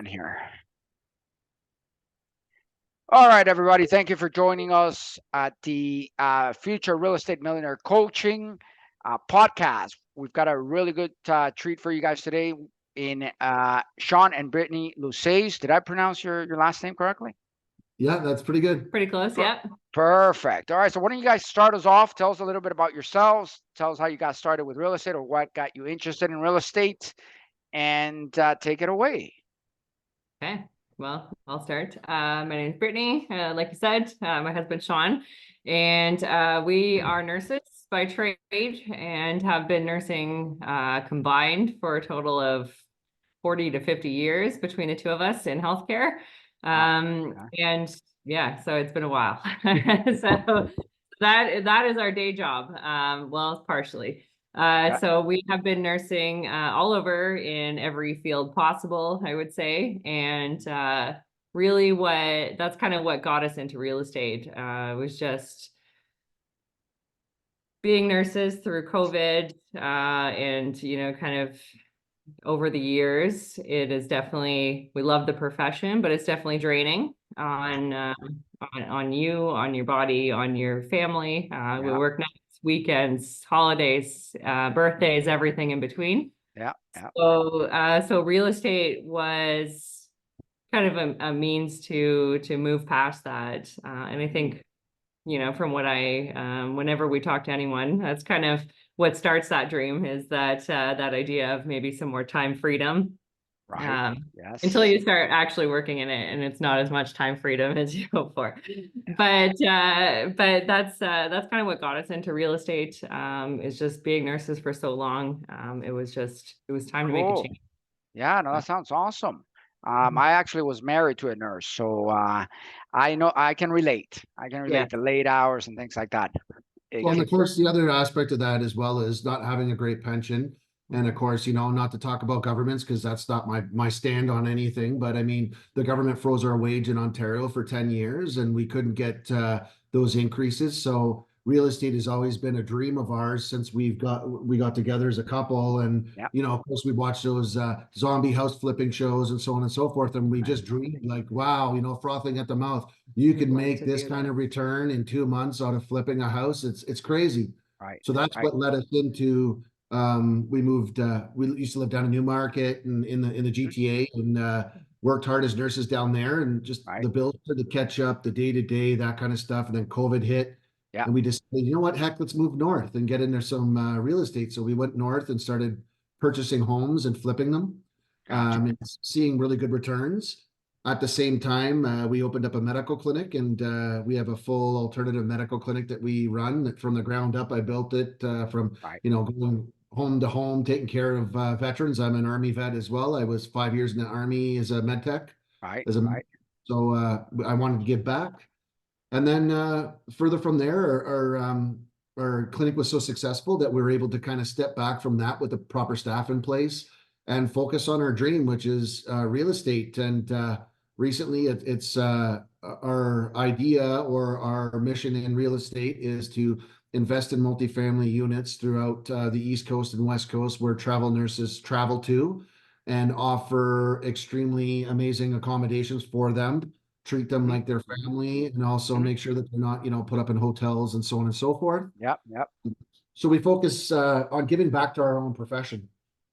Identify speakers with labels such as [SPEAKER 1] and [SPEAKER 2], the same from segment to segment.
[SPEAKER 1] happen here. All right, everybody. Thank you for joining us at the Future Real Estate Millionaire Coaching podcast. We've got a really good treat for you guys today in Shawn and Brittany louiseize. Did I pronounce your last name correctly?
[SPEAKER 2] Yeah, that's pretty good.
[SPEAKER 3] Pretty close, yeah.
[SPEAKER 1] Perfect. All right, so why don't you guys start us off? Tell us a little bit about yourselves. Tell us how you got started with real estate or what got you interested in real estate, and take it away.
[SPEAKER 3] Okay, well, I'll start. My name is Brittany, like you said, my husband Shawn, and we are nurses by trade and have been nursing combined for a total of 40 to 50 years between the two of us in healthcare. And yeah, so it's been a while. So that is our day job. Well, partially. So we have been nursing all over in every field possible, I would say. And really that's kind of what got us into real estate. Was just being nurses through COVID, and, kind of over the years, it is definitely, we love the profession, but it's definitely draining on you, on your body, on your family. We work nights, weekends, holidays, birthdays, everything in between. So real estate was kind of a means to move past that. And I think, from what whenever we talk to anyone, that's kind of what starts that dream, is that idea of maybe some more time freedom.
[SPEAKER 1] Right. Yes.
[SPEAKER 3] Until you start actually working in it, and it's not as much time freedom as you hope for. But that's kind of what got us into real estate. Is just being nurses for so long. It was time to make a change.
[SPEAKER 1] Yeah, no, that sounds awesome. I actually was married to a nurse, so I know I can relate. The late hours and things like that.
[SPEAKER 2] Well, and of course, the other aspect of that as well is not having a great pension. And of course, not to talk about governments, because that's not my stand on anything. But I mean, the government froze our wage in Ontario for 10 years and we couldn't get those increases. So real estate has always been a dream of ours since we got together as a couple. And, of course, we watched those zombie house flipping shows and so on and so forth. And we just dreamed like, wow, frothing at the mouth. You can make this kind of return in 2 months out of flipping a house. It's crazy.
[SPEAKER 1] Right.
[SPEAKER 2] So that's what led us into, we moved, we used to live down in Newmarket and in the GTA, and worked hard as nurses down there, and just the bills started to catch up, the day-to-day, that kind of stuff. And then COVID hit. Yeah. And we decided, you know what, heck, let's move north and get into some real estate. So we went north and started purchasing homes and flipping them, and seeing really good returns. At the same time, we opened up a medical clinic, and we have a full alternative medical clinic that we run from the ground up. I built it from, going home to home, taking care of veterans. I'm an Army vet as well. I was 5 years in the Army as a med tech. So I wanted to give back. And then further from there, our clinic was so successful that we were able to kind of step back from that with the proper staff in place and focus on our dream, which is real estate. And recently, it's our idea, or our mission in real estate, is to invest in multifamily units throughout the East Coast and West Coast, where travel nurses travel to, and offer extremely amazing accommodations for them, treat them like their family, and also make sure that they're not, put up in hotels and so on and so forth.
[SPEAKER 1] Yep.
[SPEAKER 2] So we focus on giving back to our own profession.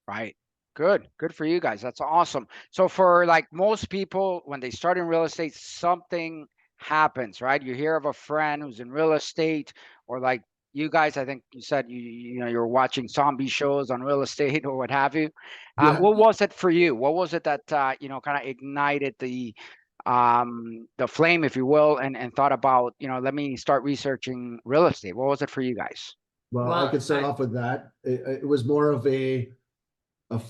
[SPEAKER 1] Right. Good for you guys. That's awesome. So for like most people, when they start in real estate, something happens, right? You hear of a friend who's in real estate, or like you guys, I think you said you're watching zombie shows on real estate or what have you. What was it for you? What was it that kind of ignited the flame, if you will, and thought about, let me start researching real estate? What was it for you guys?
[SPEAKER 2] Well, I could start off with that. It was more of a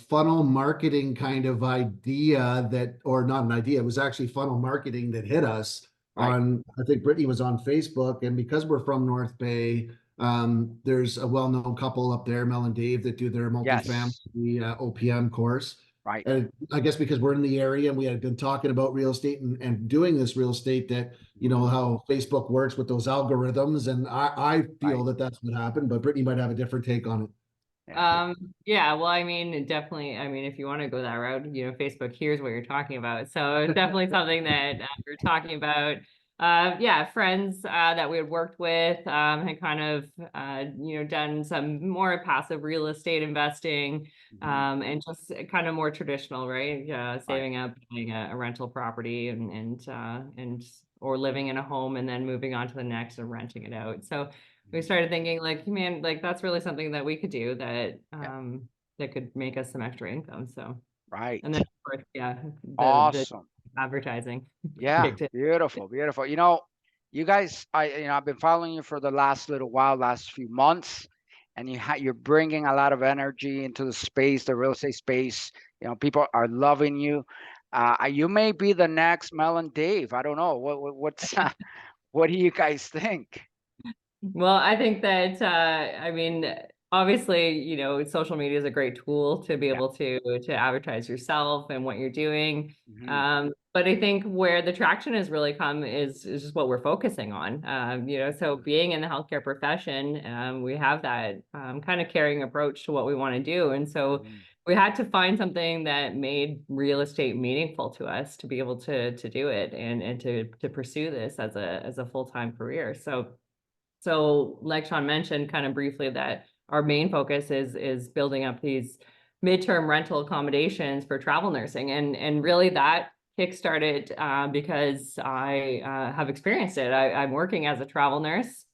[SPEAKER 2] funnel marketing kind of idea, or not an idea. It was actually funnel marketing that hit us on, I think Brittany was on Facebook. And because we're from North Bay, there's a well-known couple up there, Mel and Dave, that do their multifamily OPM course.
[SPEAKER 1] Right.
[SPEAKER 2] And I guess because we're in the area and we had been talking about real estate and doing this real estate, that, how Facebook works with those algorithms. And I feel that that's what happened, but Brittany might have a different take on it.
[SPEAKER 3] Yeah, well, I mean, definitely, I mean, if you want to go that route, you know, Facebook here's what you're talking about. So it's definitely something that we're talking about. Yeah, friends that we had worked with had kind of, you know, done some more passive real estate investing, and just kind of more traditional, right?
[SPEAKER 1] Right.
[SPEAKER 3] Saving up, buying a rental property and or living in a home and then moving on to the next and renting it out. So we started thinking like, man, like that's really something that we could do that
[SPEAKER 1] Yeah.
[SPEAKER 3] that could make us some extra income. So, and
[SPEAKER 1] Right.
[SPEAKER 3] then of course, yeah, the
[SPEAKER 1] Awesome.
[SPEAKER 3] advertising
[SPEAKER 1] Yeah.
[SPEAKER 3] kicked in.
[SPEAKER 1] Beautiful. Beautiful. You know, you guys, I've been following you for the last little while, last few months, and you're bringing a lot of energy into the space, the real estate space. You know, people are loving you. You may be the next Mel and Dave. I don't know. What's what do you guys think?
[SPEAKER 3] Well, I think that I mean, obviously, you know, social media is a great tool to be
[SPEAKER 1] Yeah.
[SPEAKER 3] able to advertise yourself and what you're doing.
[SPEAKER 1] Hmm.
[SPEAKER 3] But I think where the traction has really come is just what we're focusing on. You know, so being in the healthcare profession, we have that kind of caring approach to what we want to do, and so
[SPEAKER 1] Hmm.
[SPEAKER 3] we had to find something that made real estate meaningful to us to be able to do it and to pursue this as a full-time career. So like Shawn mentioned kind of briefly that our main focus is building up these midterm rental accommodations for travel nursing. And really that kickstarted because I have experienced it. I'm working as a travel nurse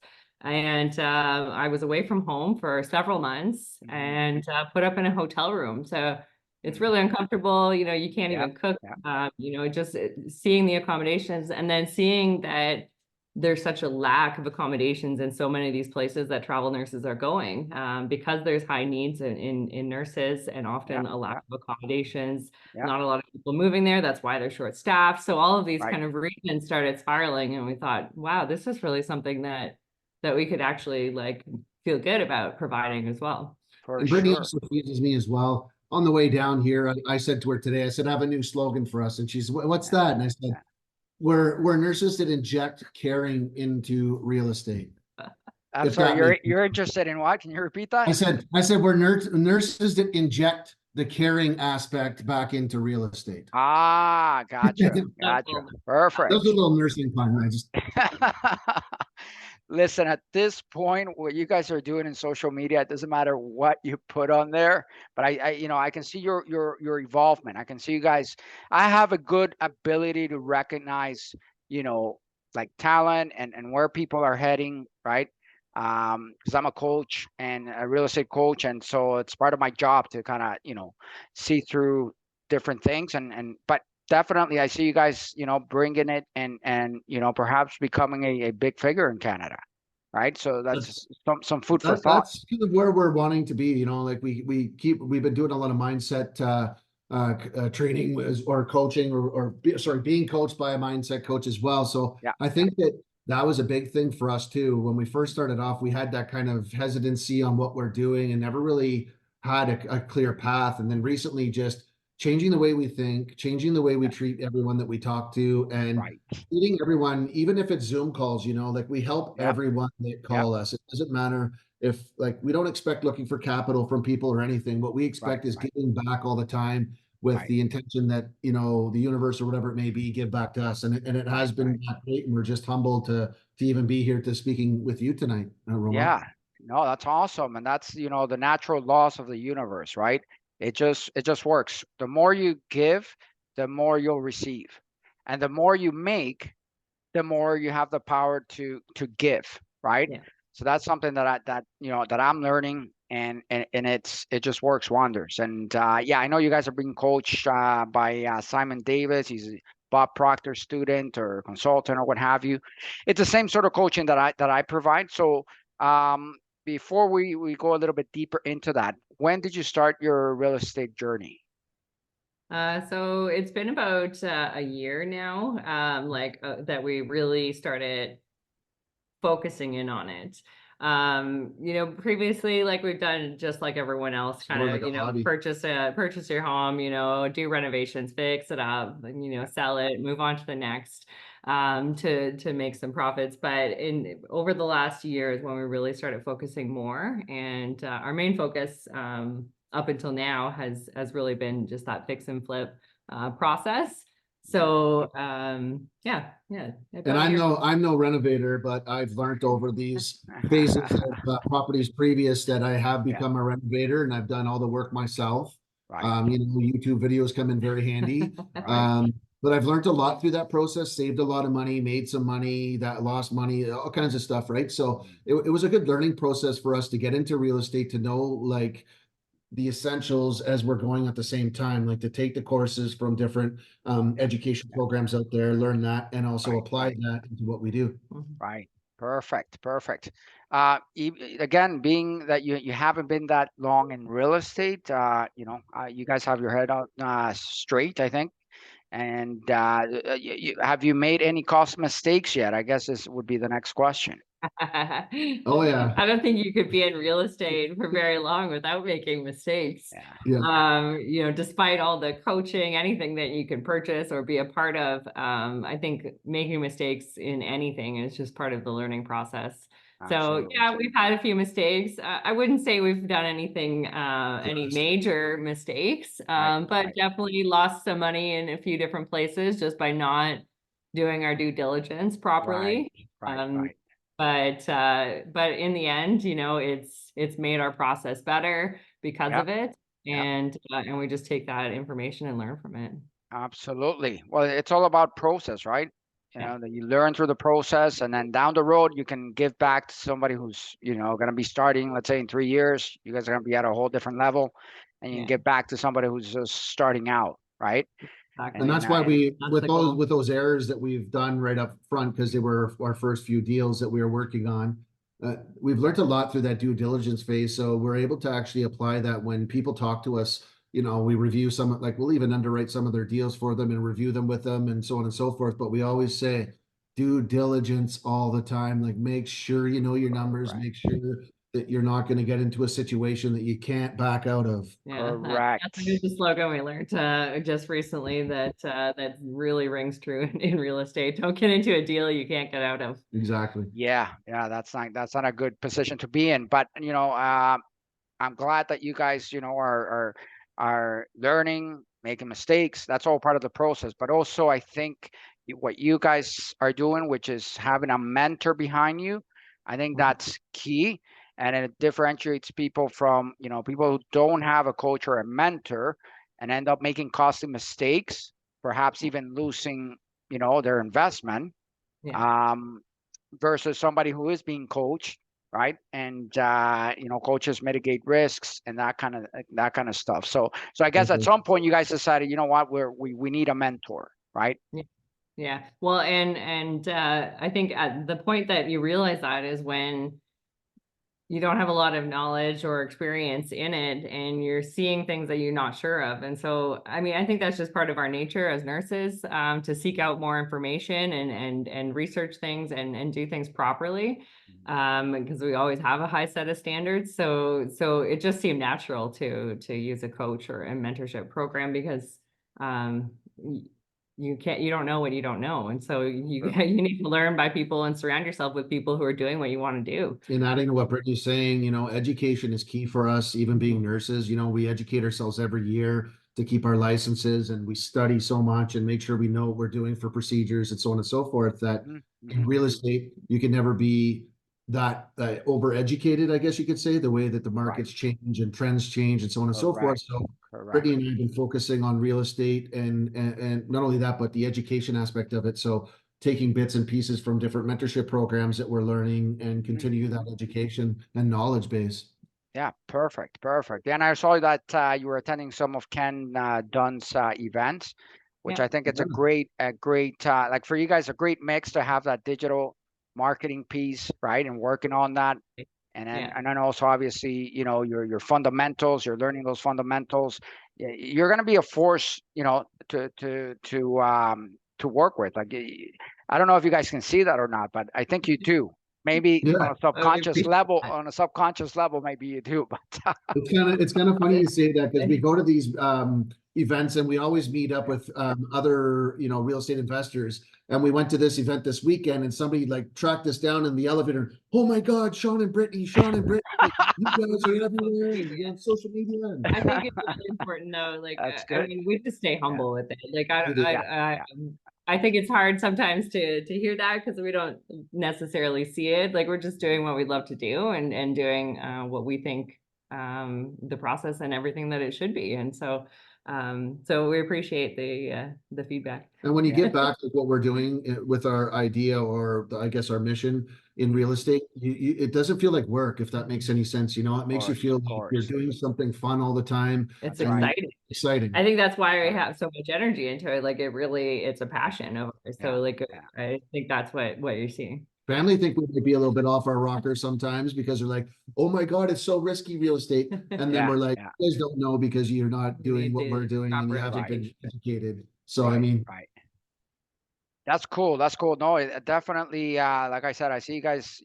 [SPEAKER 3] and I was away from home for several months
[SPEAKER 1] Hmm.
[SPEAKER 3] and put up in a hotel room. So it's
[SPEAKER 1] Hmm.
[SPEAKER 3] really uncomfortable. You know, you can't
[SPEAKER 1] Yep.
[SPEAKER 3] even cook,
[SPEAKER 1] Yep.
[SPEAKER 3] you know, just seeing the accommodations and then seeing that there's such a lack of accommodations in so many of these places that travel nurses are going because there's high needs in nurses and often
[SPEAKER 1] Yep.
[SPEAKER 3] a lack
[SPEAKER 1] Yep.
[SPEAKER 3] of accommodations,
[SPEAKER 1] Yep.
[SPEAKER 3] not a lot of people moving there. That's why they're short staffed. So all of these
[SPEAKER 1] Right.
[SPEAKER 3] kind of reasons started spiraling and we thought, wow, this is really something that we could actually like feel good about providing as well.
[SPEAKER 1] For
[SPEAKER 2] And Brittany
[SPEAKER 1] sure.
[SPEAKER 2] also fuses me as well. On the way down here, I said to her today, I said, I have a new slogan for us. And she said, what's
[SPEAKER 1] Yeah.
[SPEAKER 2] that? And I said,
[SPEAKER 1] Yeah.
[SPEAKER 2] we're nurses that inject caring into real estate.
[SPEAKER 1] I'm
[SPEAKER 2] If
[SPEAKER 1] sorry.
[SPEAKER 2] that makes
[SPEAKER 1] You're interested in what? Can you repeat
[SPEAKER 2] I
[SPEAKER 1] that?
[SPEAKER 2] said, I said, we're nurses that inject the caring aspect back into real estate.
[SPEAKER 1] Ah, gotcha. Gotcha.
[SPEAKER 3] Wonderful.
[SPEAKER 2] Those are a
[SPEAKER 1] Perfect.
[SPEAKER 2] little nursing fun. I just
[SPEAKER 1] Listen, at this point, what you guys are doing in social media, it doesn't matter what you put on there, but I can see your involvement. I can see you guys. I have a good ability to recognize, you know, like talent and where people are heading, right? Because I'm a coach and a real estate coach, and so it's part of my job to kind of, see through different things but definitely I see you guys, bringing it and perhaps becoming a big figure in Canada, right? So
[SPEAKER 2] that's
[SPEAKER 1] that's some food for thought.
[SPEAKER 2] that's kind of where we're wanting to be. Like we've been doing a lot of mindset training or coaching sorry, being coached by a mindset coach as well. So
[SPEAKER 1] Yeah,
[SPEAKER 2] I
[SPEAKER 1] yeah,
[SPEAKER 2] think that was a big thing for us too. When we first started off, we had that kind of hesitancy on what we're doing and never really had a clear path. And then recently, just changing the way we think, changing the way we
[SPEAKER 1] yeah,
[SPEAKER 2] treat everyone that we talk to, and
[SPEAKER 1] right.
[SPEAKER 2] treating everyone, even if it's Zoom calls, like we help
[SPEAKER 1] Yep,
[SPEAKER 2] everyone that
[SPEAKER 1] yep,
[SPEAKER 2] call us. It doesn't matter if like we don't expect looking for capital from people or anything. What we
[SPEAKER 1] right,
[SPEAKER 2] expect is
[SPEAKER 1] right,
[SPEAKER 2] giving back all the time with
[SPEAKER 1] right,
[SPEAKER 2] the intention that, the universe or whatever it may be, give back to us. And it
[SPEAKER 1] right,
[SPEAKER 2] has
[SPEAKER 1] right.
[SPEAKER 2] been great. And we're just humbled to even be here to speaking with you tonight, Roma.
[SPEAKER 1] Yeah, no, that's awesome. And that's, the natural laws of the universe, right? It just works. The more you give, the more you'll receive. And the more you make, the more you have the power to give, right?
[SPEAKER 3] Yeah.
[SPEAKER 1] So that's something that I'm learning, and it just works wonders. And yeah, I know you guys are being coached by Simon Davis. He's a Bob Proctor student or consultant or what have you. It's the same sort of coaching that I provide. So um, before we go a little bit deeper into that, when did you start your real estate journey?
[SPEAKER 3] So it's been about a year now, that we really started focusing in on it. Previously, like we've done just like everyone else, kind
[SPEAKER 2] More
[SPEAKER 3] of,
[SPEAKER 2] like a hobby.
[SPEAKER 3] purchase your home, do renovations, fix it up, sell it, move on to the next, to make some profits. But over the last year is when we really started focusing more, and our main focus up until now has really been just that fix and flip process. So yeah.
[SPEAKER 2] And I'm no renovator, but I've learned over these phases of properties previous that I have
[SPEAKER 1] Yeah.
[SPEAKER 2] become a renovator, and I've done all the work myself.
[SPEAKER 1] Right.
[SPEAKER 2] YouTube videos come in very handy.
[SPEAKER 1] Right.
[SPEAKER 2] But I've learned a lot through that process, saved a lot of money, made some money, that lost money, all kinds of stuff, right? So it was a good learning process for us to get into real estate, to know like the essentials as we're going at the same time, like to take the courses from different education programs out there, learn that, and also apply that into what we do.
[SPEAKER 1] Right. Perfect. Perfect. Again, being that you haven't been that long in real estate, you guys have your head out straight, I think. And have you made any cost mistakes yet? I guess this would be the next question.
[SPEAKER 2] Oh yeah.
[SPEAKER 3] I don't think you could be in real estate for very long without making mistakes.
[SPEAKER 2] Yeah.
[SPEAKER 3] Despite all the coaching, anything that you can purchase or be a part of, I think making mistakes in anything is just part of the learning process. So
[SPEAKER 1] Absolutely.
[SPEAKER 3] yeah, we've had a few mistakes. I wouldn't say we've done anything, any major mistakes, but definitely lost some money in a few different places just by not doing our due diligence properly.
[SPEAKER 1] Right.
[SPEAKER 3] But in the end, it's made our process better because
[SPEAKER 1] Yep.
[SPEAKER 3] of it,
[SPEAKER 1] Yep.
[SPEAKER 3] and we just take that information and learn from it.
[SPEAKER 1] Absolutely. Well, it's all about process, right?
[SPEAKER 3] Yeah.
[SPEAKER 1] That you learn through the process, and then down the road, you can give back to somebody who's, going to be starting, let's say in 3 years, you guys are going to be at a whole different level, and you can
[SPEAKER 3] Yeah,
[SPEAKER 1] give back to somebody who's just starting out, right?
[SPEAKER 2] And
[SPEAKER 3] exactly.
[SPEAKER 2] that's why we,
[SPEAKER 3] That's
[SPEAKER 2] with
[SPEAKER 3] the
[SPEAKER 2] those
[SPEAKER 3] goal.
[SPEAKER 2] with those errors that we've done right up front, because they were our first few deals that we were working on, we've learned a lot through that due diligence phase. So we're able to actually apply that when people talk to us. We review some, like we'll even underwrite some of their deals for them and review them with them and so on and so forth. But we always say due diligence all the time. Like make sure you know your numbers,
[SPEAKER 1] Correct.
[SPEAKER 2] make sure that you're not going to get into a situation that you can't back out of.
[SPEAKER 3] Yeah,
[SPEAKER 1] Correct.
[SPEAKER 3] that's the slogan we learned just recently that really rings true in real estate. Don't get into a deal you can't get out of.
[SPEAKER 2] Exactly.
[SPEAKER 1] Yeah, that's not a good position to be in. But I'm glad that you guys, are learning, making mistakes. That's all part of the process. But also, I think what you guys are doing, which is having a mentor behind you, I think that's key, and it differentiates people from, people who don't have a coach or a mentor and end up making costly mistakes, perhaps even losing, their investment.
[SPEAKER 3] Yeah.
[SPEAKER 1] Um, versus somebody who is being coached, right? And coaches mitigate risks and that kind of stuff. So I guess at some point you guys decided, you know what, we need a mentor, right?
[SPEAKER 3] Yeah. Well, and I think at the point that you realize that is when you don't have a lot of knowledge or experience in it, and you're seeing things that you're not sure of. And so, I mean, I think that's just part of our nature as nurses, to seek out more information and research things and do things properly, because we always have a high set of standards. So it just seemed natural to use a coach or a mentorship program because you don't know what you don't know, and so you need to learn by people and surround yourself with people who are doing what you want to do.
[SPEAKER 2] And adding to what Brittany's saying, education is key for us, even being nurses. We educate ourselves every year to keep our licenses, and we study so much and make sure we know what we're doing for procedures and so on and so forth, that in real estate, you can never be that overeducated, I guess you could say, the way that the markets change and trends change and so on and so forth. So
[SPEAKER 1] Correct.
[SPEAKER 2] Brittany and I have been focusing on real estate and not only that, but the education aspect of it. So taking bits and pieces from different mentorship programs that we're learning and continue that education and knowledge base.
[SPEAKER 1] Yeah, perfect. And I saw that you were attending some of Ken Dunn's events, which I think it's a great like for you guys, a great mix to have that digital marketing piece, right, and working on that. And then also obviously, your fundamentals, you're learning those fundamentals. You're going to be a force, to work with. Like, I don't know if you guys can see that or not, but I think you do. Maybe
[SPEAKER 2] Yeah.
[SPEAKER 1] on a subconscious level, maybe you do, but
[SPEAKER 2] It's kind of funny you say that, because we go to these events and we always meet up with other real estate investors. And we went to this event this weekend, and somebody like tracked us down in the elevator. Oh my God, Shawn and Brittany, like, you guys are everywhere and you're on social media. And
[SPEAKER 3] I think it's really important though. Like,
[SPEAKER 1] that's
[SPEAKER 3] I
[SPEAKER 1] good.
[SPEAKER 3] mean, we just stay
[SPEAKER 1] Yeah,
[SPEAKER 3] humble with it. Like,
[SPEAKER 2] we do.
[SPEAKER 3] I, I think it's hard sometimes to hear that because we don't necessarily see it. Like, we're just doing what we love to do and doing what we think the process and everything that it should be. And so, so we appreciate the feedback.
[SPEAKER 2] And when you
[SPEAKER 1] yeah,
[SPEAKER 2] get back to what we're doing with our idea, or I guess our mission in real estate, it doesn't feel like work, if that makes any sense. It makes you feel
[SPEAKER 1] of
[SPEAKER 2] like you're
[SPEAKER 1] course.
[SPEAKER 2] doing something fun all the time,
[SPEAKER 3] It's
[SPEAKER 1] That's right.
[SPEAKER 2] and
[SPEAKER 3] exciting.
[SPEAKER 2] exciting.
[SPEAKER 3] I think that's why we
[SPEAKER 1] Right.
[SPEAKER 3] have so much energy into it. Like, it's a
[SPEAKER 1] Yeah,
[SPEAKER 3] passion of ours.
[SPEAKER 1] yeah,
[SPEAKER 3] So like,
[SPEAKER 1] yeah.
[SPEAKER 3] I think that's what you're seeing.
[SPEAKER 2] Family think we might be a little bit off our rocker sometimes, because they're like, "Oh my God, it's so risky real estate," and then
[SPEAKER 1] Yeah,
[SPEAKER 2] we're like,
[SPEAKER 1] yeah.
[SPEAKER 2] "You guys don't know because you're not
[SPEAKER 3] We
[SPEAKER 2] doing
[SPEAKER 3] need
[SPEAKER 2] what we're
[SPEAKER 3] the
[SPEAKER 2] doing, and you
[SPEAKER 3] proper
[SPEAKER 2] haven't
[SPEAKER 1] Right,
[SPEAKER 2] been
[SPEAKER 3] education.
[SPEAKER 2] educated." So I
[SPEAKER 1] right,
[SPEAKER 2] mean,
[SPEAKER 1] right. That's cool. That's cool. No, definitely. Like I said, I see you guys,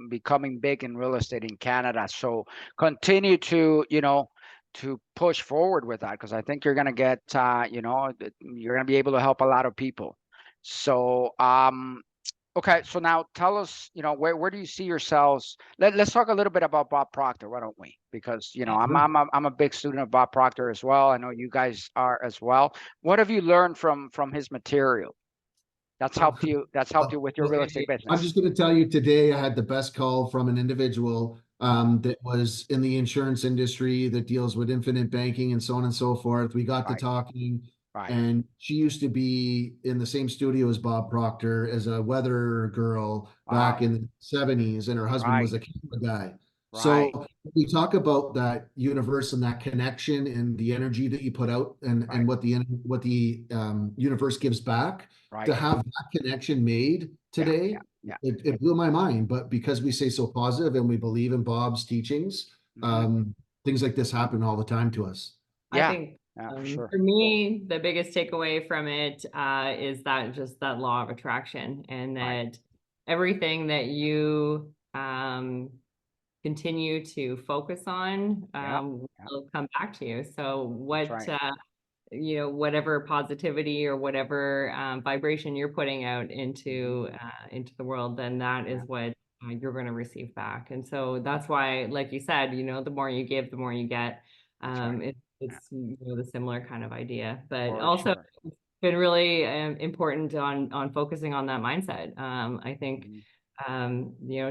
[SPEAKER 1] becoming big in real estate in Canada. So continue to, to push forward with that, because I think you're gonna get, you're gonna be able to help a lot of people. So, okay. So now tell us, where do you see yourselves? Let's talk a little bit about Bob Proctor, why don't we? Because I'm a big student of Bob Proctor as well. I know you guys are as well. What have you learned from his material? That's
[SPEAKER 2] uh,
[SPEAKER 1] helped you. That's helped you with your real estate
[SPEAKER 2] I'm
[SPEAKER 1] business.
[SPEAKER 2] just going to tell you, today I had the best call from an individual
[SPEAKER 1] Mhm.
[SPEAKER 2] that was in the insurance industry, that deals with infinite banking and so on and so forth. We got to
[SPEAKER 1] Right,
[SPEAKER 2] talking,
[SPEAKER 1] right,
[SPEAKER 2] and she used to be in the same studio as Bob Proctor as a weather girl back
[SPEAKER 1] wow,
[SPEAKER 2] in the 70s, and her husband
[SPEAKER 1] right,
[SPEAKER 2] was a camera guy.
[SPEAKER 1] right,
[SPEAKER 2] So we talk about that universe and that connection and the energy that you put out, and
[SPEAKER 1] right,
[SPEAKER 2] what the universe gives back.
[SPEAKER 1] right.
[SPEAKER 2] To have that connection made
[SPEAKER 1] Yeah, yeah,
[SPEAKER 2] today,
[SPEAKER 1] yeah.
[SPEAKER 2] it blew my mind. But because we stay so positive and we believe in Bob's teachings,
[SPEAKER 1] Hmm.
[SPEAKER 2] um, things like this happen all the time to us.
[SPEAKER 3] I
[SPEAKER 1] Yeah,
[SPEAKER 3] think
[SPEAKER 1] yeah, for sure.
[SPEAKER 3] for me, the biggest takeaway from it is that just that law of attraction, and
[SPEAKER 1] Right.
[SPEAKER 3] that everything that you continue to focus on
[SPEAKER 1] Yeah, yeah.
[SPEAKER 3] will come back to you. So
[SPEAKER 1] That's right.
[SPEAKER 3] whatever positivity or whatever vibration you're putting out
[SPEAKER 1] Hmm.
[SPEAKER 3] into the world, then that is
[SPEAKER 1] Yeah,
[SPEAKER 3] what you're going to receive back. And so that's why, like you said, the more you give, the more you get.
[SPEAKER 1] that's right. Yeah,
[SPEAKER 3] It's the similar kind of idea, but
[SPEAKER 1] for
[SPEAKER 3] also
[SPEAKER 1] sure.
[SPEAKER 3] it's been really important on focusing on that mindset. I think
[SPEAKER 1] Hmm.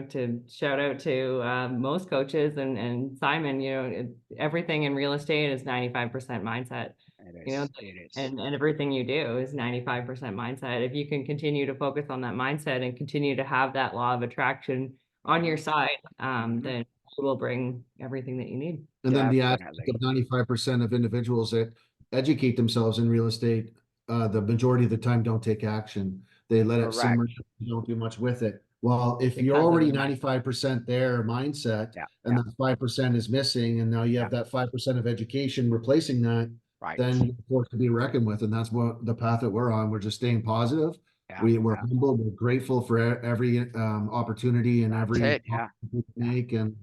[SPEAKER 3] to shout out to most coaches and Simon, everything in real estate is 95% mindset,
[SPEAKER 1] It
[SPEAKER 3] you know,
[SPEAKER 1] is. It is.
[SPEAKER 3] and everything you do is 95% mindset. If you can continue to focus on that mindset and continue to have that law of attraction on
[SPEAKER 1] Hmm.
[SPEAKER 3] your side,
[SPEAKER 1] Hmm.
[SPEAKER 3] then it will bring everything that you need.
[SPEAKER 2] And then the aspect
[SPEAKER 1] Definitely.
[SPEAKER 2] of 95% of individuals that educate themselves in real estate, the majority of the time don't take action. They let it simmer,
[SPEAKER 1] Correct.
[SPEAKER 2] don't do much with it. Well, if you're
[SPEAKER 3] Because of
[SPEAKER 2] already
[SPEAKER 3] the mind.
[SPEAKER 2] 95% there mindset,
[SPEAKER 1] Yeah,
[SPEAKER 2] and
[SPEAKER 1] yeah,
[SPEAKER 2] that 5% is missing, and now you
[SPEAKER 1] yeah.
[SPEAKER 2] have that 5% of education replacing that,
[SPEAKER 1] Right.
[SPEAKER 2] then you're forced to be reckoned with. And that's what the path that we're on. We're just staying positive.
[SPEAKER 1] Yeah,
[SPEAKER 2] We're
[SPEAKER 1] yeah.
[SPEAKER 2] humble. We're grateful for every opportunity and
[SPEAKER 1] That's
[SPEAKER 2] every
[SPEAKER 1] it. Yeah,
[SPEAKER 2] we
[SPEAKER 1] yeah.
[SPEAKER 2] make. And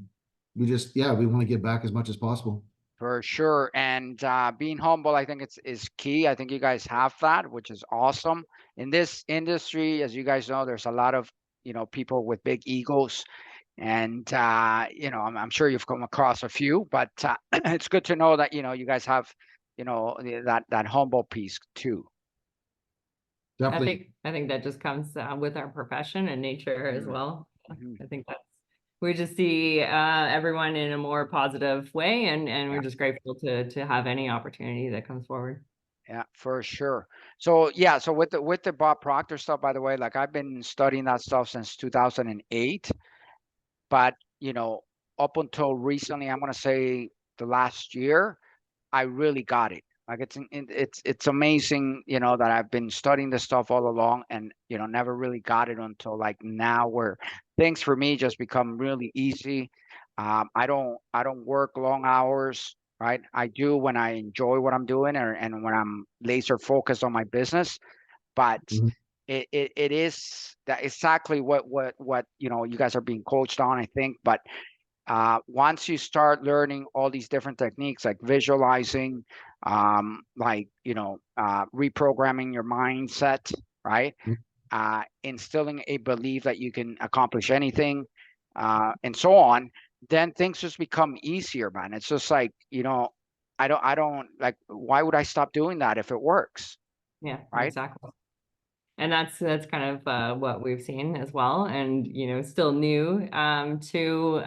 [SPEAKER 2] we want to give back as much as possible.
[SPEAKER 1] For sure. And being humble, I think is key. I think you guys have that, which is awesome. In this industry, as you guys know, there's a lot of, people with big egos. And I'm sure you've come across a few, but it's good to know that, you guys have, that humble piece too.
[SPEAKER 2] Definitely.
[SPEAKER 3] I think that just comes with our profession and nature as
[SPEAKER 1] Mhm,
[SPEAKER 3] well.
[SPEAKER 1] mhm.
[SPEAKER 3] I think that's we just see everyone in a more positive way, and
[SPEAKER 1] Yeah,
[SPEAKER 3] we're just grateful to have any opportunity that comes forward.
[SPEAKER 1] yeah, for sure. So yeah, so with the Bob Proctor stuff, by the way, like I've been studying that stuff since 2008. But, up until recently, I'm gonna say the last year, I really got it. Like it's amazing, that I've been studying this stuff all along, and never really got it until like now, where things for me just become really easy. I don't work long hours, right? I do when I enjoy what I'm doing, and when I'm laser focused on my business. But
[SPEAKER 2] Mhm.
[SPEAKER 1] it is that exactly what you guys are being coached on, I think. But once you start learning all these different techniques like visualizing, like reprogramming your mindset, right? Instilling a belief that you can accomplish anything, and so on, then things just become easier, man. It's just like, I don't like, why would I stop doing that if it works,
[SPEAKER 3] Yeah,
[SPEAKER 1] right?
[SPEAKER 3] exactly. And that's kind of what we've seen as well, and still new to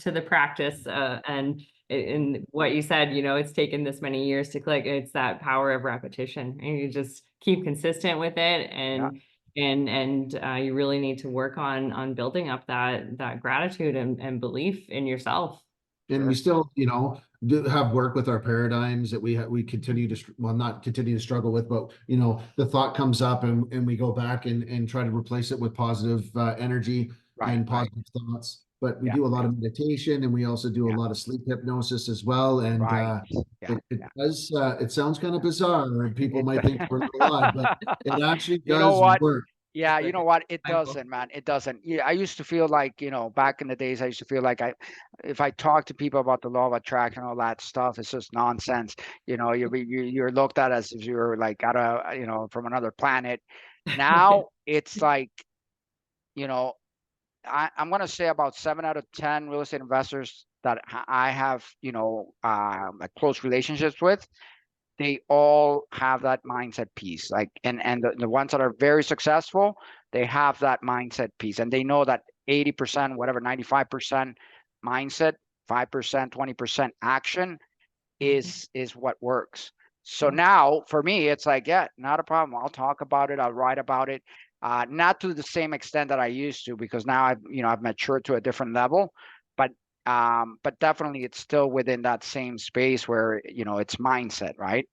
[SPEAKER 3] the practice, and in what you said, it's taken this many years to click. It's that power of repetition, and you just keep consistent with it,
[SPEAKER 1] Yeah,
[SPEAKER 3] and you really need to work on building up that gratitude and belief in yourself.
[SPEAKER 2] And we
[SPEAKER 1] sure.
[SPEAKER 2] still, do have work with our paradigms that we continue to, well, not continue to struggle with, but, the thought comes up and we go back and try to replace it with positive energy
[SPEAKER 1] Right,
[SPEAKER 2] and
[SPEAKER 1] right.
[SPEAKER 2] positive thoughts. But we
[SPEAKER 1] Yeah,
[SPEAKER 2] do a lot of meditation, and we also do a
[SPEAKER 1] yeah,
[SPEAKER 2] lot of sleep hypnosis as well. And
[SPEAKER 1] right. Yeah,
[SPEAKER 2] it
[SPEAKER 1] yeah.
[SPEAKER 2] does, it sounds kind of bizarre, and people
[SPEAKER 1] It,
[SPEAKER 2] might think we're a little odd, but it actually
[SPEAKER 1] you know
[SPEAKER 2] does
[SPEAKER 1] what?
[SPEAKER 2] work.
[SPEAKER 1] Yeah, you know what? It
[SPEAKER 3] Mindful.
[SPEAKER 1] doesn't, man. It doesn't. Yeah, I used to feel like, back in the days, I used to feel like if I talk to people about the law of attraction, all that stuff, it's just nonsense. You're looked at as if you're like out of, from another planet. Now it's like, you know, I'm gonna say about 7 out of 10 real estate investors that I have, like close relationships with, they all have that mindset piece, like, and the ones that are very successful, they have that mindset piece, and they know that 80%, whatever, 95% mindset, 5%, 20% action
[SPEAKER 3] Mhm.
[SPEAKER 1] is what works. So
[SPEAKER 3] Yeah.
[SPEAKER 1] now for me, it's like, yeah, not a problem. I'll talk about it. I'll write about it. Not to the same extent that I used to, because now I've matured to a different level, but definitely it's still within that same space where, it's mindset, right?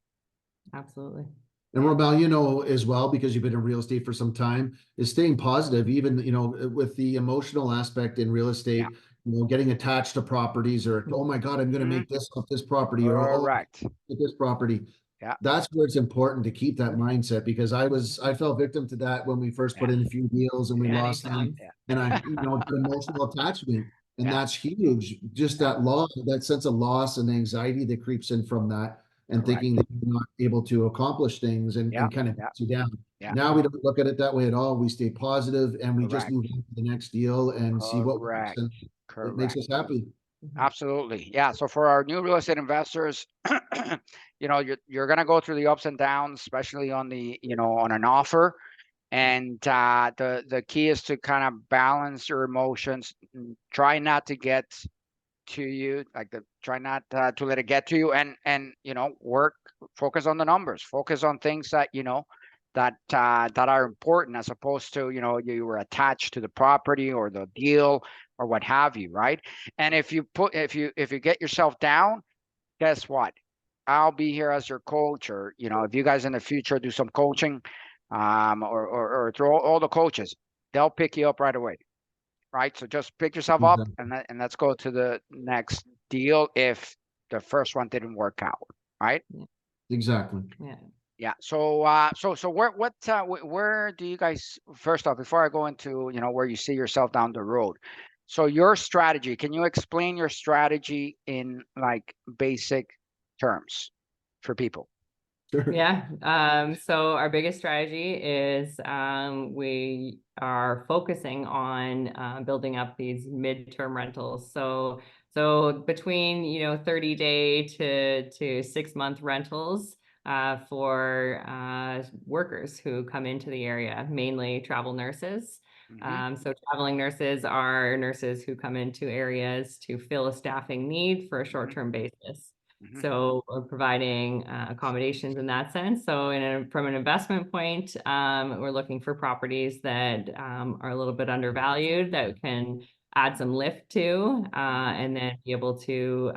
[SPEAKER 3] Absolutely.
[SPEAKER 2] And Robel, as well, because you've been in real estate for some time, is staying positive, even, with the emotional aspect in real
[SPEAKER 1] Yeah.
[SPEAKER 2] estate, getting attached to properties, or, oh my God, I'm going to
[SPEAKER 1] Mhm.
[SPEAKER 2] make this off this property, or, oh,
[SPEAKER 1] Correct.
[SPEAKER 2] this property.
[SPEAKER 1] Yeah.
[SPEAKER 2] That's where it's important to keep that mindset, because I fell victim to that when we first
[SPEAKER 1] Yeah.
[SPEAKER 2] put in a few deals and we
[SPEAKER 1] Yeah.
[SPEAKER 3] Many
[SPEAKER 2] lost them.
[SPEAKER 3] times.
[SPEAKER 2] And
[SPEAKER 1] Yeah.
[SPEAKER 2] that emotional attachment, and
[SPEAKER 1] Yeah.
[SPEAKER 2] that's huge. Just
[SPEAKER 1] Yeah.
[SPEAKER 2] that loss, that sense of loss and anxiety that creeps in from that, and thinking
[SPEAKER 1] Correct.
[SPEAKER 2] that you're not able to accomplish things,
[SPEAKER 1] Yeah.
[SPEAKER 2] and kind of
[SPEAKER 1] Yeah.
[SPEAKER 2] gets you down.
[SPEAKER 1] Yeah.
[SPEAKER 2] Now we don't look at it that way at all. We stay positive, and we just
[SPEAKER 1] Correct.
[SPEAKER 2] move on to the next deal and see what works,
[SPEAKER 1] Correct.
[SPEAKER 2] and it makes
[SPEAKER 1] Correct.
[SPEAKER 2] us happy.
[SPEAKER 3] Mhm.
[SPEAKER 1] Absolutely. Yeah. So for our new real estate investors, you're gonna go through the ups and downs, especially on on an offer. And the key is to kind of balance your emotions. Try not to get to you, like try not to let it get to you, and work, focus on the numbers, focus on things that that are important, as opposed to you were attached to the property or the deal or what have you, right? And if you get yourself down, guess what? I'll be here as your coach, or if you guys in the future do some coaching, or throw all the coaches, they'll pick you up right away, right? So just pick yourself up,
[SPEAKER 2] Exactly.
[SPEAKER 1] and let's go to the next deal if the first one didn't work out, right?
[SPEAKER 3] Yeah.
[SPEAKER 2] Exactly.
[SPEAKER 3] Yeah.
[SPEAKER 1] Yeah. So so where do you guys, first off, before I go into where you see yourself down the road? So your strategy, can you explain your strategy in like basic terms for people?
[SPEAKER 2] Sure.
[SPEAKER 3] Yeah. So our biggest strategy is we are focusing on building up these midterm rentals. So between 30-day to 6-month rentals for workers who come into the area, mainly travel nurses.
[SPEAKER 1] Hmm.
[SPEAKER 3] So traveling nurses are nurses who come into areas to fill a staffing need for a
[SPEAKER 1] Hmm.
[SPEAKER 3] short-term basis.
[SPEAKER 1] Hmm.
[SPEAKER 3] So we're providing accommodations in that sense. So from an investment point, we're looking for properties that are a little bit undervalued, that can add some lift to,
[SPEAKER 1] Hmm.
[SPEAKER 3] and then be able to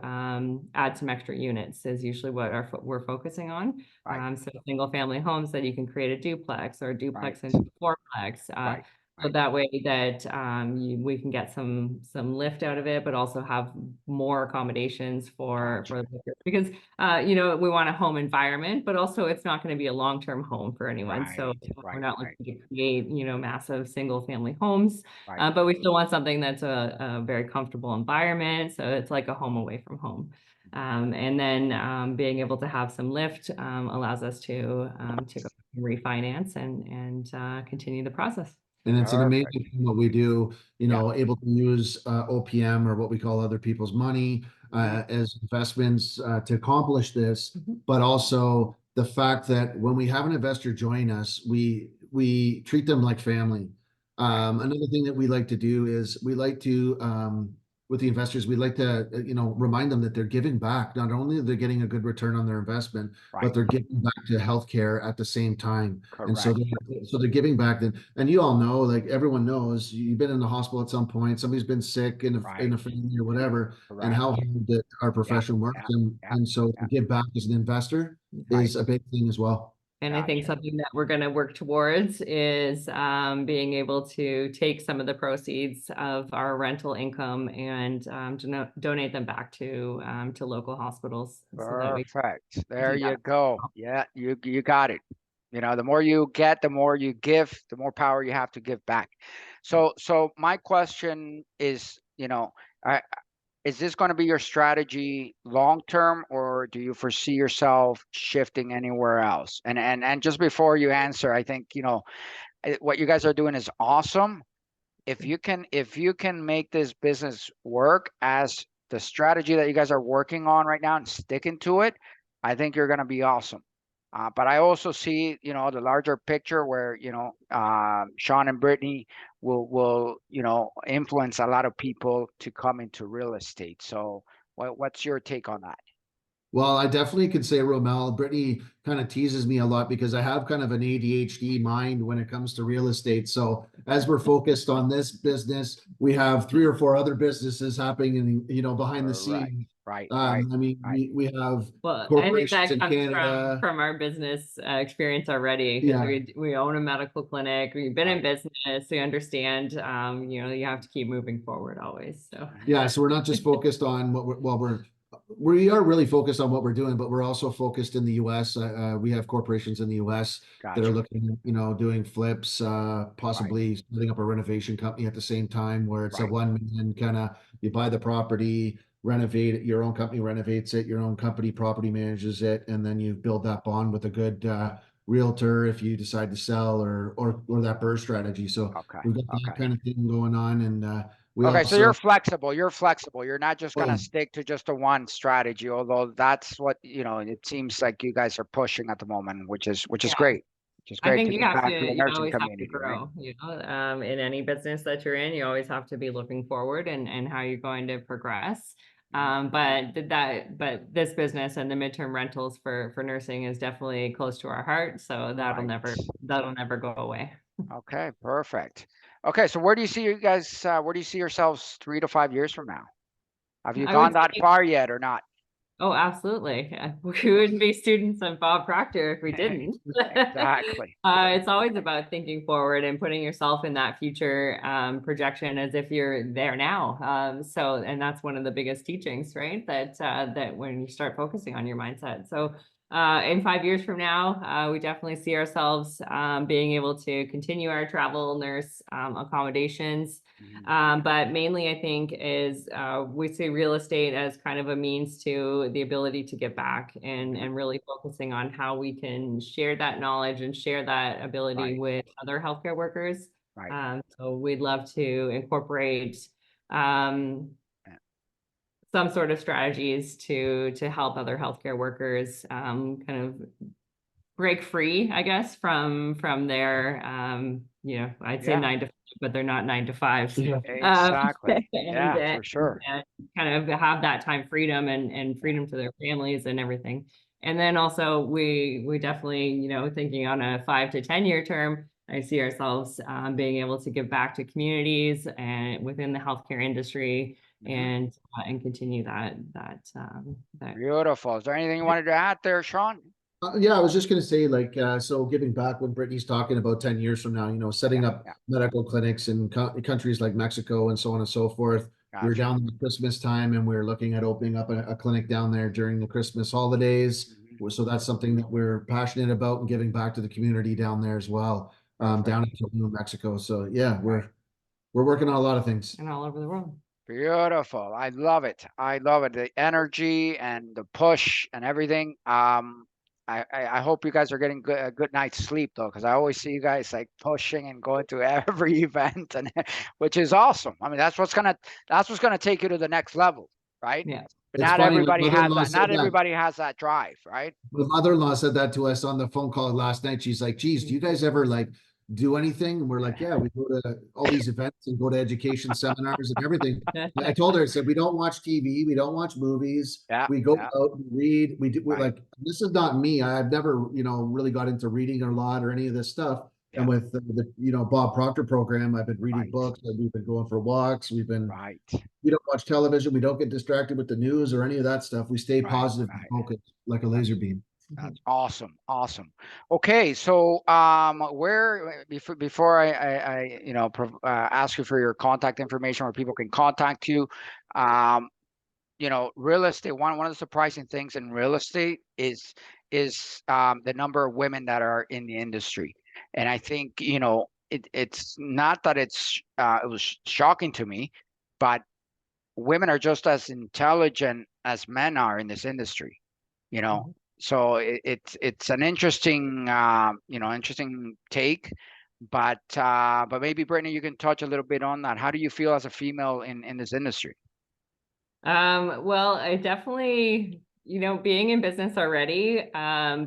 [SPEAKER 3] add some extra units is usually what we're focusing on.
[SPEAKER 1] Right.
[SPEAKER 3] So single family homes that you can create a duplex, or a
[SPEAKER 1] Right.
[SPEAKER 3] duplex into a fourplex.
[SPEAKER 1] Right.
[SPEAKER 3] So that way that we can get some lift out of it, but also have more accommodations for
[SPEAKER 1] Gotcha.
[SPEAKER 3] because you know, we want a home environment, but also it's not going to be a long-term home for anyone. So
[SPEAKER 1] Right,
[SPEAKER 3] we're
[SPEAKER 1] right,
[SPEAKER 3] not
[SPEAKER 1] right,
[SPEAKER 3] looking to create, you know, massive single family homes,
[SPEAKER 1] right.
[SPEAKER 3] but we still want something that's a very comfortable environment. So it's like a home away from home. And then being able to have some lift allows us to go refinance and continue the process.
[SPEAKER 2] And it's an amazing
[SPEAKER 1] Perfect.
[SPEAKER 2] thing what we do, you
[SPEAKER 1] Yeah.
[SPEAKER 2] know, able to use OPM, or what we call other people's money,
[SPEAKER 1] Mhm.
[SPEAKER 2] as investments to accomplish this.
[SPEAKER 3] Mhm.
[SPEAKER 2] But also the fact that when we have an investor join us, we treat them like family.
[SPEAKER 1] Right,
[SPEAKER 2] Another thing that we like to do is we like to with the investors, we like to you know, remind them that they're giving back. Not only are they getting a good return on their investment, but
[SPEAKER 1] right.
[SPEAKER 2] they're giving back to healthcare at the same time. And so
[SPEAKER 1] Correct.
[SPEAKER 2] they're giving back. Then, and you all know, like everyone knows, you've been in the hospital at some point. Somebody's been sick in
[SPEAKER 1] Right.
[SPEAKER 2] a family or whatever, and
[SPEAKER 1] Correct.
[SPEAKER 2] how hard that our
[SPEAKER 1] Yeah.
[SPEAKER 2] profession works.
[SPEAKER 1] Yeah. Yeah.
[SPEAKER 2] And so
[SPEAKER 1] Yeah.
[SPEAKER 2] to give back as an investor
[SPEAKER 1] Right.
[SPEAKER 2] is a big thing as well.
[SPEAKER 3] And I think
[SPEAKER 1] Gotcha.
[SPEAKER 3] something that we're going to work towards is being able to take some of the proceeds of our rental income and donate them back to local hospitals so that we
[SPEAKER 1] Perfect.
[SPEAKER 3] can
[SPEAKER 1] There
[SPEAKER 3] do
[SPEAKER 1] you
[SPEAKER 3] that.
[SPEAKER 1] go. Yeah, you got it. You know, the more you get, the more you give, the more power you have to give back. So my question is, you know, I, is this going to be your strategy long term, or do you foresee yourself shifting anywhere else? And just before you answer, I think, you know, what you guys are doing is awesome. If you can make this business work as the strategy that you guys are working on right now and sticking to it, I think you're going to be awesome. But I also see, you know, the larger picture where, you know, Shawn and Brittany will you know, influence a lot of people to come into real estate. So what's your take on that?
[SPEAKER 2] Well, I definitely could say Romel. Brittany kind of teases me a lot because I have kind of an ADHD mind when it comes to real estate. So as we're focused on this business, we have three or four other businesses happening, you know, behind the
[SPEAKER 1] Correct.
[SPEAKER 2] scenes.
[SPEAKER 1] Right, right,
[SPEAKER 2] I mean,
[SPEAKER 1] right.
[SPEAKER 2] we have
[SPEAKER 3] Well, I think
[SPEAKER 2] corporations
[SPEAKER 3] that
[SPEAKER 2] in
[SPEAKER 3] comes
[SPEAKER 2] Canada.
[SPEAKER 3] from our business experience already because
[SPEAKER 2] Yeah.
[SPEAKER 3] we own a medical clinic. We've been in
[SPEAKER 1] Right.
[SPEAKER 3] business. We understand, you know, you have to keep moving forward always. So
[SPEAKER 1] Mhm.
[SPEAKER 2] Yeah, so we're not just focused on what we're, well, we are really focused on what we're doing, but we're also focused in the US. We have corporations in the US that are
[SPEAKER 1] Gotcha.
[SPEAKER 2] looking at, you know, doing flips,
[SPEAKER 1] Right,
[SPEAKER 2] possibly setting up a renovation company at the same time, where it's a
[SPEAKER 1] right.
[SPEAKER 2] one man kind of, you buy the property, renovate it, your own company renovates it, your own company property manages it, and then you build that bond with a good realtor if you decide to sell, or that burr strategy. So
[SPEAKER 1] Okay,
[SPEAKER 2] we've got that
[SPEAKER 1] okay.
[SPEAKER 2] kind of thing going on, and we
[SPEAKER 1] Okay, so you're
[SPEAKER 2] also.
[SPEAKER 1] flexible. You're flexible. You're not just gonna
[SPEAKER 2] Oh,
[SPEAKER 1] stick to just a one strategy, although that's what, you know, it seems like you guys are pushing at the moment, which is
[SPEAKER 3] yeah,
[SPEAKER 1] great. Which is
[SPEAKER 3] I
[SPEAKER 1] great
[SPEAKER 3] think
[SPEAKER 1] to
[SPEAKER 3] you
[SPEAKER 1] give
[SPEAKER 3] have to,
[SPEAKER 1] back to the
[SPEAKER 3] you
[SPEAKER 1] nursing
[SPEAKER 3] always have to
[SPEAKER 1] community, right?
[SPEAKER 3] grow, you know, in any business that you're in, you always have to be looking forward and how you're going to progress.
[SPEAKER 1] Mhm.
[SPEAKER 3] But this business and the midterm rentals for nursing is definitely close to our heart. So
[SPEAKER 1] Right.
[SPEAKER 3] that'll never go away.
[SPEAKER 1] Okay, perfect. Okay, so where do you see you guys, where do you see yourselves 3 to 5 years from now? Have you
[SPEAKER 3] I would
[SPEAKER 1] gone that
[SPEAKER 3] say,
[SPEAKER 1] far yet or not?
[SPEAKER 3] oh, absolutely. Yeah. We wouldn't be students of Bob Proctor if we didn't.
[SPEAKER 1] Exactly.
[SPEAKER 3] It's always about thinking forward and putting yourself in that future projection as if you're there now. And that's one of the biggest teachings, right? That when you start focusing on your mindset. So in 5 years from now, we definitely see ourselves being able to continue our travel nurse accommodations.
[SPEAKER 1] Mhm.
[SPEAKER 3] But mainly, I think, is we see real estate as kind of a means to the ability to give back
[SPEAKER 1] Mhm.
[SPEAKER 3] and really focusing on how we can share that knowledge and share that ability
[SPEAKER 1] Right,
[SPEAKER 3] with other healthcare workers.
[SPEAKER 1] right.
[SPEAKER 3] So we'd love to incorporate um,
[SPEAKER 1] Yeah.
[SPEAKER 3] some sort of strategies to help other healthcare workers kind of break free, I guess, from their you know, I'd say
[SPEAKER 1] Yeah,
[SPEAKER 3] 9 to 5, but they're not 9 to 5s.
[SPEAKER 2] yeah.
[SPEAKER 1] exactly.
[SPEAKER 3] And,
[SPEAKER 1] Yeah, for sure.
[SPEAKER 3] and kind of have that time freedom and
[SPEAKER 1] Yeah.
[SPEAKER 3] freedom to their families and everything. And then also we definitely, you know, thinking on a 5 to 10 year term, I see ourselves being able to give back to communities and within the healthcare industry
[SPEAKER 1] Mhm.
[SPEAKER 3] and continue that.
[SPEAKER 1] Beautiful. Is there anything you wanted to add there, Sean?
[SPEAKER 2] Yeah, I was just going to say, like, so giving back when Brittany's talking about 10 years from now, setting
[SPEAKER 1] Yeah,
[SPEAKER 2] up
[SPEAKER 1] yeah,
[SPEAKER 2] medical clinics in countries like Mexico and so on and so forth. We were
[SPEAKER 1] gotcha.
[SPEAKER 2] down at Christmas time and we are looking at opening up a clinic down there during the Christmas holidays.
[SPEAKER 1] Mhm.
[SPEAKER 2] So that's something that we're passionate about and giving back to the community down there as well,
[SPEAKER 1] Perfect.
[SPEAKER 2] down in New Mexico. So yeah,
[SPEAKER 1] Right.
[SPEAKER 2] we're working on a lot of things.
[SPEAKER 3] And all over the world.
[SPEAKER 1] Beautiful. I love it. I love it. The energy and the push and everything. I hope you guys are getting a good night's sleep though, because I always see you guys like pushing and going to every event, and which is awesome. I mean, that's what's gonna take you to the next level, right?
[SPEAKER 3] Yeah.
[SPEAKER 1] But
[SPEAKER 2] It's
[SPEAKER 1] not
[SPEAKER 2] funny, my
[SPEAKER 1] everybody has
[SPEAKER 2] mother-in-law
[SPEAKER 1] that.
[SPEAKER 2] said
[SPEAKER 1] Not
[SPEAKER 2] that.
[SPEAKER 1] everybody has that drive, right?
[SPEAKER 2] My mother-in-law said that to us on the phone call last night. She's like, geez, do you guys ever like do anything? And we're like, yeah, we go to all these events and go to education seminars and everything. I told her, I said, we don't watch TV, we don't watch movies,
[SPEAKER 1] Yeah,
[SPEAKER 2] we go
[SPEAKER 1] yeah,
[SPEAKER 2] out and read, we're
[SPEAKER 1] right.
[SPEAKER 2] like, this is not me. I've never, really got into reading a lot or any of this stuff.
[SPEAKER 1] Yeah,
[SPEAKER 2] And with Bob Proctor program, I've been reading
[SPEAKER 1] right,
[SPEAKER 2] books, and we've been going for walks,
[SPEAKER 1] right,
[SPEAKER 2] we don't watch television, we don't get distracted with the news or any of that stuff. We stay
[SPEAKER 1] right,
[SPEAKER 2] positive and
[SPEAKER 1] right.
[SPEAKER 2] focused like a
[SPEAKER 1] That's
[SPEAKER 2] laser beam.
[SPEAKER 1] That's awesome, awesome. Okay, so where before I ask you for your contact information where people can contact you, um, real estate. One of the surprising things in real estate is the number of women that are in the industry, and I think it's not that it was shocking to me, but women are just as intelligent as men are in this industry, you know.
[SPEAKER 3] Mhm.
[SPEAKER 1] So it's an interesting interesting take, but maybe Brittany, you can touch a little bit on that. How do you feel as a female in this industry?
[SPEAKER 3] Well, I definitely, being in business already,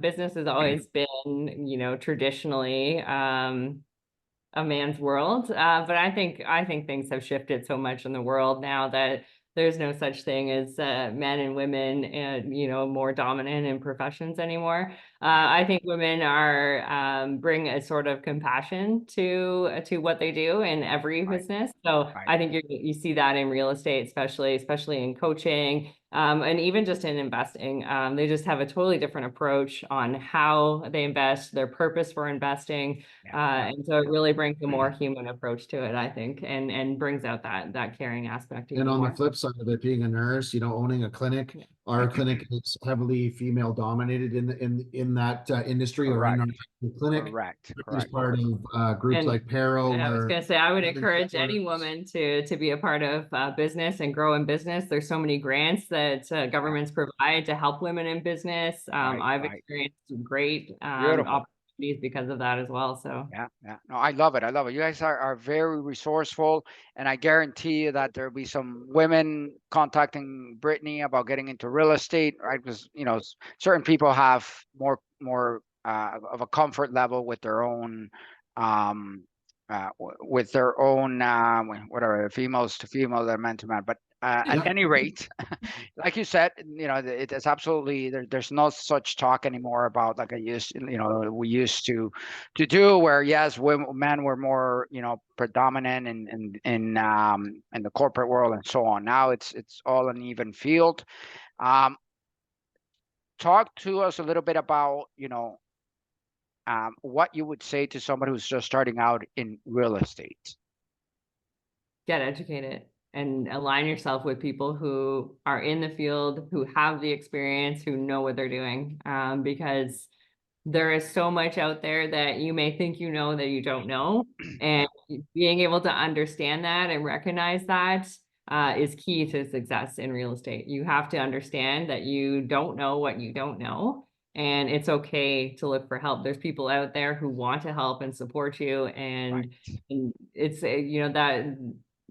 [SPEAKER 3] business has always been, traditionally, a man's world. But I think things have shifted so much in the world now that there's no such thing as men and women and more dominant in professions anymore.
[SPEAKER 1] Right,
[SPEAKER 3] I think women are bring a sort of compassion to what they do in every
[SPEAKER 1] right,
[SPEAKER 3] business. So
[SPEAKER 1] right,
[SPEAKER 3] I think you see that in real estate, especially in coaching. And even just in investing, they just have a totally different approach on how they invest, their purpose for investing,
[SPEAKER 1] yeah, yeah.
[SPEAKER 3] and so it really brings a more human approach to it, I think, and brings out that caring aspect
[SPEAKER 2] And
[SPEAKER 3] even
[SPEAKER 2] on the
[SPEAKER 3] more.
[SPEAKER 2] flip side of it, being a nurse, owning a clinic,
[SPEAKER 3] Yeah.
[SPEAKER 2] our clinic is heavily female dominated in that industry or in
[SPEAKER 1] Correct,
[SPEAKER 2] our clinic.
[SPEAKER 1] correct,
[SPEAKER 2] Is
[SPEAKER 1] correct.
[SPEAKER 2] part of groups
[SPEAKER 3] And
[SPEAKER 2] like Paro,
[SPEAKER 3] I was
[SPEAKER 2] where
[SPEAKER 3] gonna say, I would
[SPEAKER 2] women
[SPEAKER 3] encourage any
[SPEAKER 2] networks.
[SPEAKER 3] woman to be a part of business and grow in business. There's so many grants that
[SPEAKER 1] Yeah,
[SPEAKER 3] governments provide to help women in business.
[SPEAKER 1] right,
[SPEAKER 3] I've
[SPEAKER 1] right.
[SPEAKER 3] experienced great
[SPEAKER 1] Beautiful.
[SPEAKER 3] opportunities because of that as well. So
[SPEAKER 1] Yeah, yeah. No, I love it. I love it. You guys are very resourceful, and I guarantee you that there'll be some women contacting Brittany about getting into real estate, right? Because certain people have more of a comfort level with their own um with their own whatever, females to female, they're men to men. But at
[SPEAKER 2] Yeah,
[SPEAKER 1] any rate, like you said, it's absolutely there's no such talk anymore about like we used to do, where yes, men were more predominant in the corporate world and so on. Now it's all an even field. Um, Talk to us a little bit about what you would say to somebody who's just starting out in real estate.
[SPEAKER 3] get educated and align yourself with people who are in the field, who have the experience, who know what they're doing. Because there is so much out there that you may think that you don't know.
[SPEAKER 1] Yeah,
[SPEAKER 3] And being able to understand that and recognize that is key to success in real estate. You have to understand that you don't know what you don't know. And it's okay to look for help. There's people out there who want to help and support you.
[SPEAKER 1] right,
[SPEAKER 3] And it's, that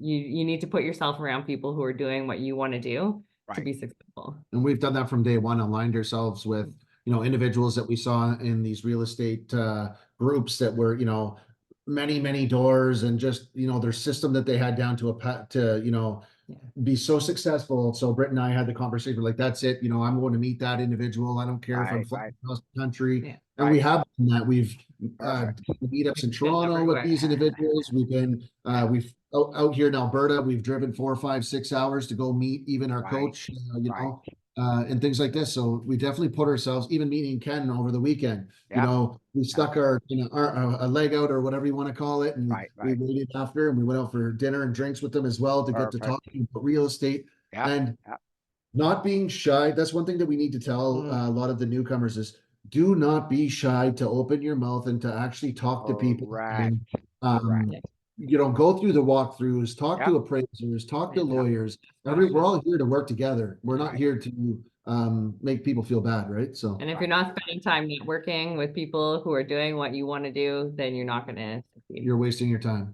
[SPEAKER 3] you need to put yourself around people who are doing what you want to do to
[SPEAKER 1] right,
[SPEAKER 3] be successful.
[SPEAKER 2] and we've done that from day one. Aligned ourselves with individuals that we saw in these real estate groups that were many doors, and just their system that they had down to a pat to
[SPEAKER 3] Yeah.
[SPEAKER 2] be so successful. So Britt and I had the conversation, like, that's it. I'm going to meet that individual. I don't care if I'm
[SPEAKER 1] right,
[SPEAKER 2] flying
[SPEAKER 1] right,
[SPEAKER 2] across the country.
[SPEAKER 3] Yeah.
[SPEAKER 2] And we
[SPEAKER 1] right.
[SPEAKER 2] have done that. We've
[SPEAKER 1] Perfect.
[SPEAKER 2] done meetups in
[SPEAKER 3] Been
[SPEAKER 2] Toronto with
[SPEAKER 3] everywhere.
[SPEAKER 2] these individuals. We've been
[SPEAKER 1] Yeah,
[SPEAKER 2] we've out here in Alberta. We've driven 4, 5, 6 hours to go meet even our
[SPEAKER 1] right,
[SPEAKER 2] coach.
[SPEAKER 1] right.
[SPEAKER 2] and things like this. So we definitely put ourselves, even meeting Ken over the weekend,
[SPEAKER 1] Yeah.
[SPEAKER 2] we stuck our, a leg out or whatever you want to call it. And
[SPEAKER 1] Right.
[SPEAKER 2] we
[SPEAKER 1] Right.
[SPEAKER 2] waited after and we went out for dinner and drinks with them as well to get to
[SPEAKER 1] Perfect.
[SPEAKER 2] talking about real estate
[SPEAKER 1] Yeah.
[SPEAKER 2] and
[SPEAKER 1] Yeah.
[SPEAKER 2] not being shy. That's one thing that we need to tell a lot of the newcomers is do not be shy to open your mouth and to actually talk to people
[SPEAKER 1] Correct.
[SPEAKER 2] and,
[SPEAKER 1] Correct.
[SPEAKER 2] go through the walkthroughs, talk
[SPEAKER 1] Yeah.
[SPEAKER 2] to appraisers, talk to
[SPEAKER 1] Yeah.
[SPEAKER 2] lawyers.
[SPEAKER 1] Yeah.
[SPEAKER 2] We're all here to work together. We're not
[SPEAKER 1] Right.
[SPEAKER 2] here to make people feel bad, right? So
[SPEAKER 3] And if
[SPEAKER 1] Right.
[SPEAKER 3] you're not spending time networking with people who are doing what you want to do, then you're not going to succeed.
[SPEAKER 2] you're wasting your time.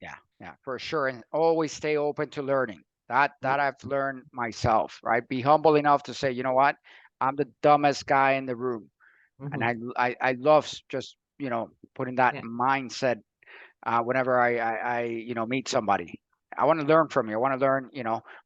[SPEAKER 1] Yeah. Yeah. For sure. And always stay open to learning. That I've learned myself. Right. Be humble enough to say, you know what, I'm the dumbest guy in the room, and
[SPEAKER 3] Mhm.
[SPEAKER 1] I love just putting that
[SPEAKER 3] Yeah.
[SPEAKER 1] mindset whenever I meet somebody. I want to learn from you. I want to learn,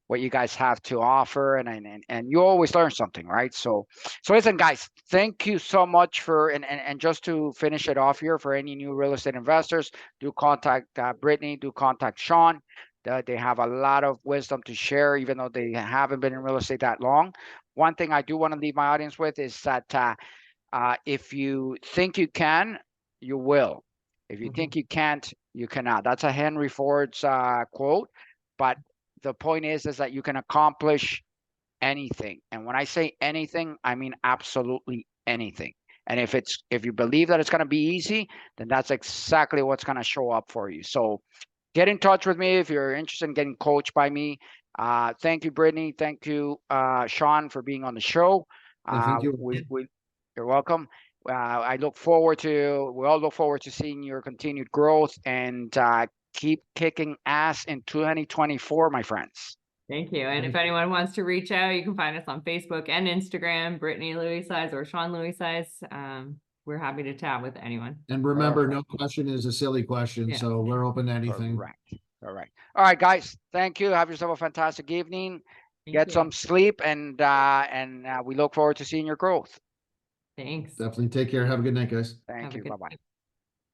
[SPEAKER 1] what you guys have to offer, and you always learn something, right? So listen, guys, thank you so much for and just to finish it off here, for any new real estate investors, do contact Brittany, do contact Shawn. They have a lot of wisdom to share, even though they haven't been in real estate that long. One thing I do want to leave my audience with is that if you think you can, you will. If you
[SPEAKER 3] Mhm.
[SPEAKER 1] think you can't, you cannot. That's a Henry Ford's quote. But the point is that you can accomplish anything. And when I say anything, I mean absolutely anything. And if you believe that it's going to be easy, then that's exactly what's going to show up for you. So get in touch with me if you're interested in getting coached by me. Thank you, Brittany. Thank you, Shawn, for being on the show.
[SPEAKER 2] Yeah, thank you.
[SPEAKER 1] You're welcome. We all look forward to seeing your continued growth, and keep kicking ass in 2024, my friends.
[SPEAKER 3] Thank you. And if anyone wants to reach out, you can find us on Facebook and Instagram, Brittany louiseize or Shawn louiseize. We're happy to chat with anyone.
[SPEAKER 2] And remember, no
[SPEAKER 1] Perfect.
[SPEAKER 2] question is a silly question.
[SPEAKER 3] Yeah.
[SPEAKER 2] So we're open to anything.
[SPEAKER 1] Correct. All right. All right, guys. Thank you. Have yourself a fantastic evening.
[SPEAKER 3] Thank
[SPEAKER 1] Get
[SPEAKER 3] you.
[SPEAKER 1] some sleep, and we look forward to seeing your growth.
[SPEAKER 3] Thanks.
[SPEAKER 2] Definitely take care. Have a good night, guys.
[SPEAKER 1] Thank
[SPEAKER 3] Have a
[SPEAKER 1] you.
[SPEAKER 3] good
[SPEAKER 1] Bye bye.